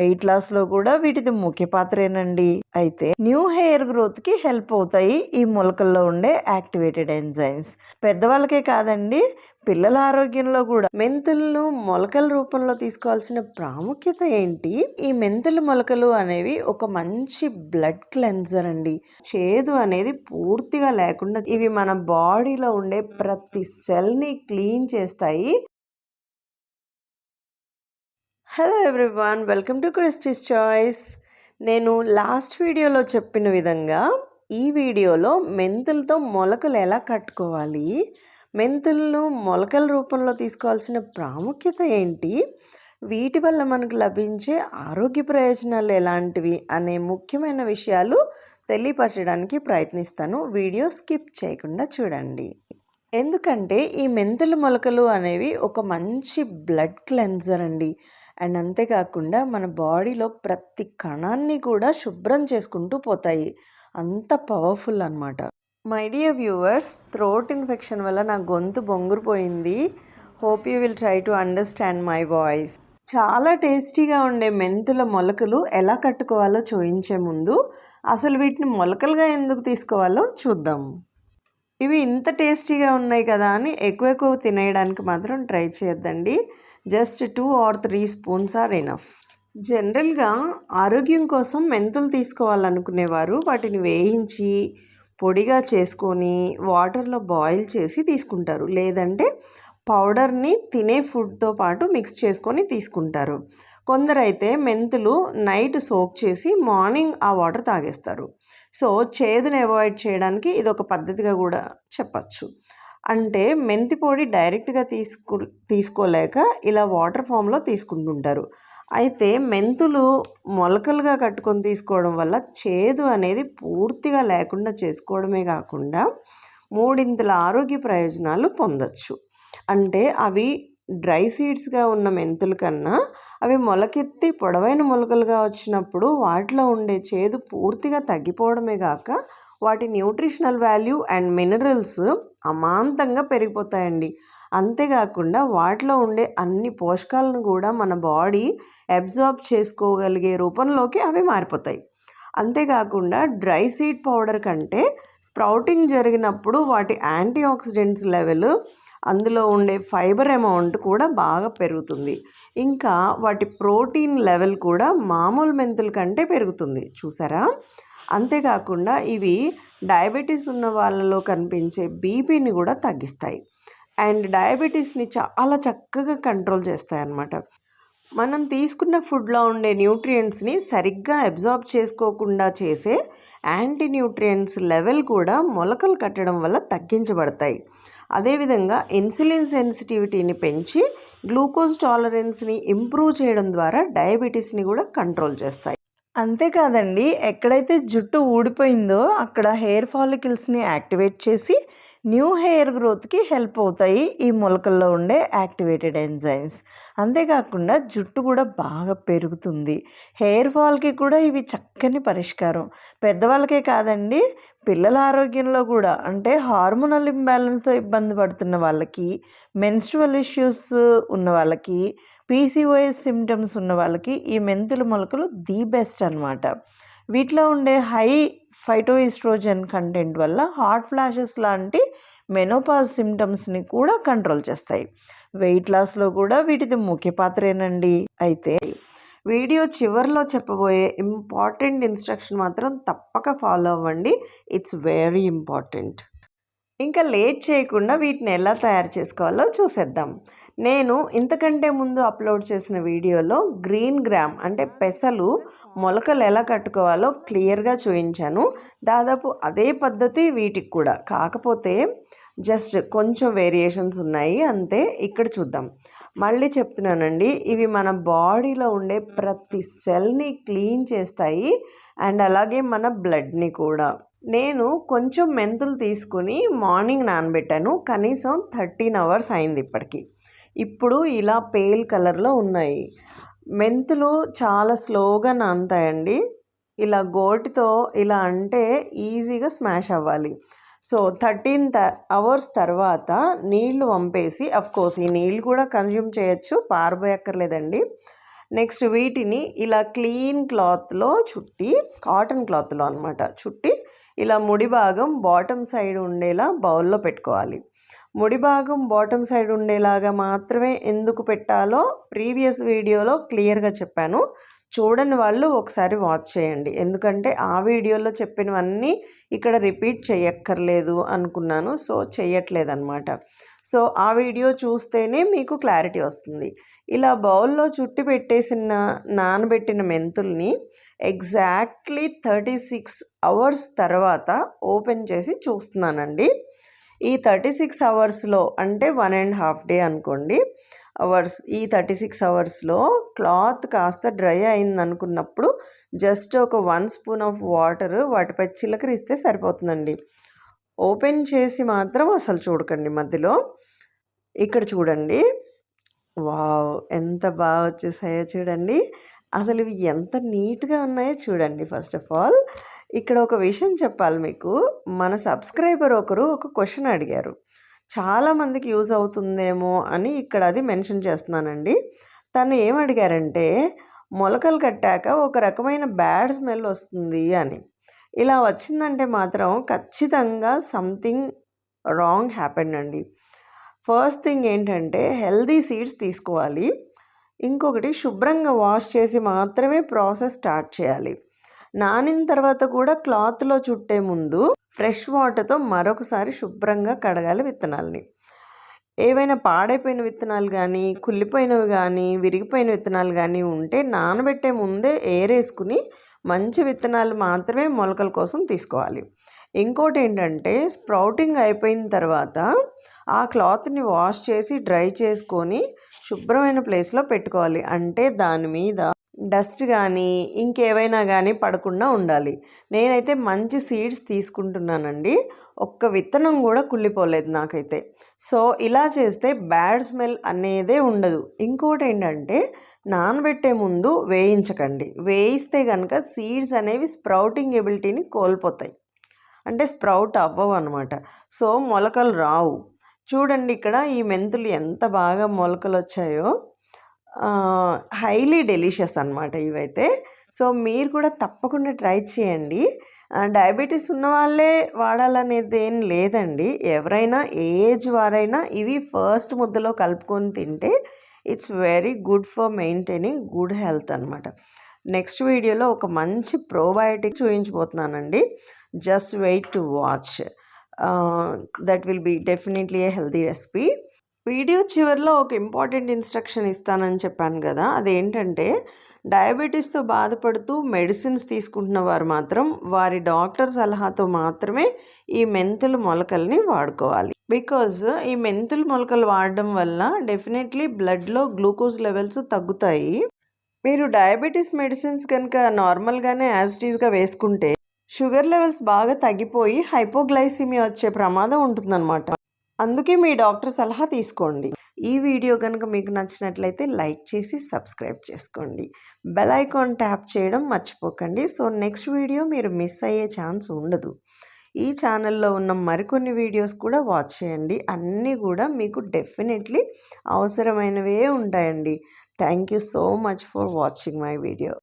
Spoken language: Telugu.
వెయిట్ లాస్లో కూడా వీటిది ముఖ్య పాత్రేనండి. అయితే న్యూ హెయిర్ గ్రోత్కి హెల్ప్ అవుతాయి ఈ మొలకల్లో ఉండే యాక్టివేటెడ్ ఎంజైమ్స్. పెద్దవాళ్ళకే కాదండి, పిల్లల ఆరోగ్యంలో కూడా. మెంతులను మొలకల రూపంలో తీసుకోవాల్సిన ప్రాముఖ్యత ఏంటి? ఈ మెంతులు మొలకలు అనేవి ఒక మంచి బ్లడ్ క్లెన్జర్ అండి. చేదు అనేది పూర్తిగా లేకుండా ఇవి మన బాడీలో ఉండే ప్రతి సెల్ని క్లీన్ చేస్తాయి. Hello everyone, welcome to Christie's choice. నేను లాస్ట్ వీడియోలో చెప్పిన విధంగా ఈ వీడియోలో మెంతులతో మొలకలు ఎలా కట్టుకోవాలి, మెంతులను మొలకల రూపంలో తీసుకోవాల్సిన ప్రాముఖ్యత ఏంటి, వీటి వల్ల మనకు లభించే ఆరోగ్య ప్రయోజనాలు ఎలాంటివి అనే ముఖ్యమైన విషయాలు తెలియపరచడానికి ప్రయత్నిస్తాను. వీడియో స్కిప్ చేయకుండా చూడండి. ఎందుకంటే ఈ మెంతుల మొలకలు అనేవి ఒక మంచి బ్లడ్ క్లెన్జర్ అండి. అండ్ అంతేకాకుండా మన బాడీలో ప్రతి కణాన్ని కూడా శుభ్రం చేసుకుంటూ పోతాయి. అంత పవర్ఫుల్ అనమాట. My dear viewers, throat infection వల్ల నా గొంతు బొంగురుపోయింది. Hope you will try to understand my voice. చాలా టేస్టీగా ఉండే మెంతుల మొలకలు ఎలా కట్టుకోవాలో చూపించే ముందు అసలు వీటిని మొలకలుగా ఎందుకు తీసుకోవాలో చూద్దాం. ఇవి ఇంత టేస్టీగా ఉన్నాయి కదా అని ఎక్కువ తినేయడానికి మాత్రం ట్రై చేయొద్దండి. Just 2 or 3 spoons or enough. జనరల్గా ఆరోగ్యం కోసం మెంతులు తీసుకోవాలనుకునేవారు వాటిని వేయించి పొడిగా చేసుకొని వాటర్లో బాయిల్ చేసి తీసుకుంటారు. లేదంటే పౌడర్ని తినే ఫుడ్తో పాటు మిక్స్ చేసుకొని తీసుకుంటారు. కొందరైతే మెంతులు నైట్ సోక్ చేసి మార్నింగ్ ఆ వాటర్ తాగేస్తారు. సో చేదుని అవాయిడ్ చేయడానికి ఇది ఒక పద్ధతిగా కూడా చెప్పచ్చు. అంటే మెంతి పొడి డైరెక్ట్గా తీసుకోలేక ఇలా వాటర్ ఫామ్లో తీసుకుంటుంటారు. అయితే మెంతులు మొలకలుగా కట్టుకొని తీసుకోవడం వల్ల చేదు అనేది పూర్తిగా లేకుండా చేసుకోవడమే కాకుండా 3 ఆరోగ్య ప్రయోజనాలు పొందొచ్చు. అంటే అవి డ్రై సీడ్స్గా ఉన్న మెంతుల కన్నా అవి మొలకెత్తి పొడవైన మొలకలుగా వచ్చినప్పుడు వాటిలో ఉండే చేదు పూర్తిగా తగ్గిపోవడమే కాక వాటి న్యూట్రిషనల్ వాల్యూ అండ్ మినరల్స్ అమాంతంగా పెరిగిపోతాయండి. అంతేకాకుండా వాటిలో ఉండే అన్ని పోషకాలను కూడా మన బాడీ అబ్జార్బ్ చేసుకోగలిగే రూపంలోకి అవి మారిపోతాయి. అంతేకాకుండా డ్రై సీడ్ పౌడర్ కంటే స్ప్రౌటింగ్ జరిగినప్పుడు వాటి యాంటీ ఆక్సిడెంట్స్ లెవెల్, అందులో ఉండే ఫైబర్ అమౌంట్ కూడా బాగా పెరుగుతుంది. ఇంకా వాటి ప్రోటీన్ లెవెల్ కూడా మామూలు మెంతుల కంటే పెరుగుతుంది. చూసారా? అంతేకాకుండా ఇవి డయాబెటీస్ ఉన్న వాళ్ళలో కనిపించే బీపీని కూడా తగ్గిస్తాయి అండ్ డయాబెటీస్ని చాలా చక్కగా కంట్రోల్ చేస్తాయి అన్నమాట. మనం తీసుకున్న ఫుడ్లో ఉండే న్యూట్రియంట్స్ని సరిగ్గా అబ్జార్బ్ చేసుకోకుండా చేసే యాంటీ న్యూట్రియంట్స్ లెవెల్ కూడా మొలకలు కట్టడం వల్ల తగ్గించబడతాయి. అదేవిధంగా ఇన్సులిన్ సెన్సిటివిటీని పెంచి గ్లూకోజ్ టాలరెన్స్ని ఇంప్రూవ్ చేయడం ద్వారా డయాబెటీస్ని కూడా కంట్రోల్ చేస్తాయి. అంతేకాదండి, ఎక్కడైతే జుట్టు ఊడిపోయిందో అక్కడ హెయిర్ ఫాలికల్స్ని యాక్టివేట్ చేసి న్యూ హెయిర్ గ్రోత్కి హెల్ప్ అవుతాయి ఈ మొలకల్లో ఉండే యాక్టివేటెడ్ ఎంజైమ్స్. అంతేకాకుండా జుట్టు కూడా బాగా పెరుగుతుంది. హెయిర్ ఫాల్కి కూడా ఇవి చక్కని పరిష్కారం. పెద్దవాళ్ళకే కాదండి, పిల్లల ఆరోగ్యంలో కూడా. అంటే హార్మోనల్ ఇంబ్యాలెన్స్తో ఇబ్బంది పడుతున్న వాళ్ళకి, మెన్స్ట్రువల్ ఇష్యూస్ ఉన్న వాళ్ళకి, పీసీఓఎస్ సిమ్టమ్స్ ఉన్న వాళ్ళకి ఈ మెంతుల మొలకలు ది బెస్ట్ అనమాట. వీటిలో ఉండే హై ఫైటోఈస్ట్రోజన్ కంటెంట్ వల్ల హాట్ ఫ్లాషెస్ లాంటి మెనోపాజ్ సిమ్టమ్స్ని కూడా కంట్రోల్ చేస్తాయి. వెయిట్ లాస్లో కూడా వీటిది ముఖ్య పాత్రేనండి. అయితే వీడియో చివరిలో చెప్పబోయే ఇంపార్టెంట్ ఇన్స్ట్రక్షన్ మాత్రం తప్పక ఫాలో అవ్వండి. It's very important. ఇంకా లేట్ చేయకుండా వీటిని ఎలా తయారు చేసుకోవాలో చూసేద్దాం. నేను ఇంతకంటే ముందు అప్లోడ్ చేసిన వీడియోలో గ్రీన్ గ్రామ్ అంటే పెసలు మొలకలు ఎలా కట్టుకోవాలో క్లియర్గా చూపించాను. దాదాపు అదే పద్ధతి వీటికి కూడా, కాకపోతే జస్ట్ కొంచెం వేరియేషన్స్ ఉన్నాయి అంతే. ఇక్కడ చూద్దాం. మళ్ళీ చెప్తున్నానండి, ఇవి మన బాడీలో ఉండే ప్రతి సెల్ని క్లీన్ చేస్తాయి అండ్ అలాగే మన బ్లడ్ని కూడా. నేను కొంచెం మెంతులు తీసుకుని మార్నింగ్ నానబెట్టాను. కనీసం 13 hours అయింది ఇప్పటికి. ఇప్పుడు ఇలా పేల్ కలర్లో ఉన్నాయి. మెంతులు చాలా స్లోగా నానుతాయండి. ఇలా గోటితో ఇలా అంటే ఈజీగా స్మాష్ అవ్వాలి. సో 13 hours తర్వాత నీళ్లు వంపేసి, అఫ్కోర్స్ ఈ నీళ్ళు కూడా కన్జ్యూమ్ చేయొచ్చు, పారబోయక్కర్లేదండి. నెక్స్ట్ వీటిని ఇలా క్లీన్ క్లాత్లో చుట్టి, కాటన్ క్లాత్లో అనమాట చుట్టి, ఇలా ముడి భాగం బాటమ్ సైడ్ ఉండేలా బౌల్లో పెట్టుకోవాలి. ముడి భాగం బాటమ్ సైడ్ ఉండేలాగా మాత్రమే ఎందుకు పెట్టాలో ప్రీవియస్ వీడియోలో క్లియర్గా చెప్పాను. చూడని వాళ్ళు ఒకసారి వాచ్ చేయండి, ఎందుకంటే ఆ వీడియోలో చెప్పినవన్నీ ఇక్కడ రిపీట్ చేయక్కర్లేదు అనుకున్నాను, సో చేయట్లేదన్నమాట. సో ఆ వీడియో చూస్తేనే మీకు క్లారిటీ వస్తుంది. ఇలా బౌల్లో చుట్టి పెట్టేసిన నానబెట్టిన మెంతుల్ని ఎగ్జాక్ట్లీ 36 అవర్స్ తర్వాత ఓపెన్ చేసి చూస్తున్నానండి. ఈ 36 అవర్స్లో అంటే 1.5 డే అనుకోండి అవర్స్. ఈ 36 అవర్స్లో క్లాత్ కాస్త డ్రై అయింది అనుకున్నప్పుడు జస్ట్ ఒక 1 స్పూన్ ఆఫ్ వాటర్ వాటిపై చిలకరిస్తే సరిపోతుందండి. ఓపెన్ చేసి మాత్రం అసలు చూడకండి మధ్యలో. ఇక్కడ చూడండి, వావ్ ఎంత బాగా వచ్చేసాయో చూడండి. అసలు ఇవి ఎంత నీట్గా ఉన్నాయో చూడండి. ఫస్ట్ ఆఫ్ ఆల్ ఇక్కడ ఒక విషయం చెప్పాలి మీకు. మన సబ్స్క్రైబర్ ఒకరు ఒక క్వశ్చన్ అడిగారు, చాలామందికి యూజ్ అవుతుందేమో అని ఇక్కడ అది మెన్షన్ చేస్తున్నానండి. తను ఏమడిగారంటే, మొలకలు కట్టాక ఒక రకమైన బ్యాడ్ స్మెల్ వస్తుంది అని. ఇలా వచ్చిందంటే మాత్రం ఖచ్చితంగా సంథింగ్ రాంగ్ హ్యాపెండ్ అండి. ఫస్ట్ థింగ్ ఏంటంటే హెల్దీ సీడ్స్ తీసుకోవాలి. ఇంకొకటి శుభ్రంగా వాష్ చేసి మాత్రమే ప్రాసెస్ స్టార్ట్ చేయాలి. నానిన తర్వాత కూడా క్లాత్లో చుట్టే ముందు ఫ్రెష్ వాటర్తో మరొకసారి శుభ్రంగా కడగాలి విత్తనాలని. ఏవైనా పాడైపోయిన విత్తనాలు కానీ, కుళ్ళిపోయినవి కానీ, విరిగిపోయిన విత్తనాలు కానీ ఉంటే నానబెట్టే ముందే ఏరేసుకుని మంచి విత్తనాలు మాత్రమే మొలకల కోసం తీసుకోవాలి. ఇంకోటి ఏంటంటే, స్ప్రౌటింగ్ అయిపోయిన తర్వాత ఆ క్లాత్ని వాష్ చేసి డ్రై చేసుకొని శుభ్రమైన ప్లేస్లో పెట్టుకోవాలి. అంటే దాని మీద డస్ట్ కానీ ఇంకేవైనా కానీ పడకుండా ఉండాలి. నేనైతే మంచి సీడ్స్ తీసుకుంటున్నానండి, ఒక్క విత్తనం కూడా కుళ్ళిపోలేదు నాకైతే. సో ఇలా చేస్తే బ్యాడ్ స్మెల్ అనేదే ఉండదు. ఇంకోటి ఏంటంటే, నానబెట్టే ముందు వేయించకండి. వేయిస్తే కనుక సీడ్స్ అనేవి స్ప్రౌటింగ్ ఎబిలిటీని కోల్పోతాయి, అంటే స్ప్రౌట్ అవ్వవు అనమాట. సో మొలకలు రావు. చూడండి ఇక్కడ ఈ మెంతులు ఎంత బాగా మొలకలు వచ్చాయో. హైలీ డెలిషియస్ అనమాట ఇవైతే. సో మీరు కూడా తప్పకుండా ట్రై చేయండి. డయాబెటీస్ ఉన్న వాళ్ళే వాడాలనేది ఏం లేదండి, ఎవరైనా ఏజ్ వారైనా ఇవి ఫస్ట్ ముద్దలో కలుపుకొని తింటే it's very good for maintaining good health అనమాట. నెక్స్ట్ వీడియోలో ఒక మంచి ప్రోబయోటిక్ చూపించబోతున్నానండి. Just wait to watch. That will be definitely a healthy recipe. Video చివరిలో ఒక ఇంపార్టెంట్ ఇన్స్ట్రక్షన్ ఇస్తానని చెప్పాను కదా, అదేంటంటే డయాబెటీస్తో బాధపడుతూ మెడిసిన్స్ తీసుకుంటున్న వారు మాత్రం వారి డాక్టర్ సలహాతో మాత్రమే ఈ మెంతుల మొలకల్ని వాడుకోవాలి. బికాజ్ ఈ మెంతుల మొలకలు వాడడం వల్ల డెఫినెట్లీ బ్లడ్లో గ్లూకోజ్ లెవెల్స్ తగ్గుతాయి. మీరు డయాబెటీస్ మెడిసిన్స్ కనుక నార్మల్గానే యాజ్ ఇట్ ఈస్గా వేసుకుంటే షుగర్ లెవెల్స్ బాగా తగ్గిపోయి హైపోగ్లైసిమియా వచ్చే ప్రమాదం ఉంటుందన్నమాట. అందుకే మీ డాక్టర్ సలహా తీసుకోండి. ఈ వీడియో కనుక మీకు నచ్చినట్లయితే లైక్ చేసి సబ్స్క్రైబ్ చేసుకోండి. బెల్ ఐకాన్ ట్యాప్ చేయడం మర్చిపోకండి. సో నెక్స్ట్ వీడియో మీరు మిస్ అయ్యే ఛాన్స్ ఉండదు. ఈ ఛానల్లో ఉన్న మరికొన్ని వీడియోస్ కూడా వాచ్ చేయండి. అన్నీ కూడా మీకు డెఫినెట్లీ అవసరమైనవే ఉంటాయండి. Thank you so much for watching my video.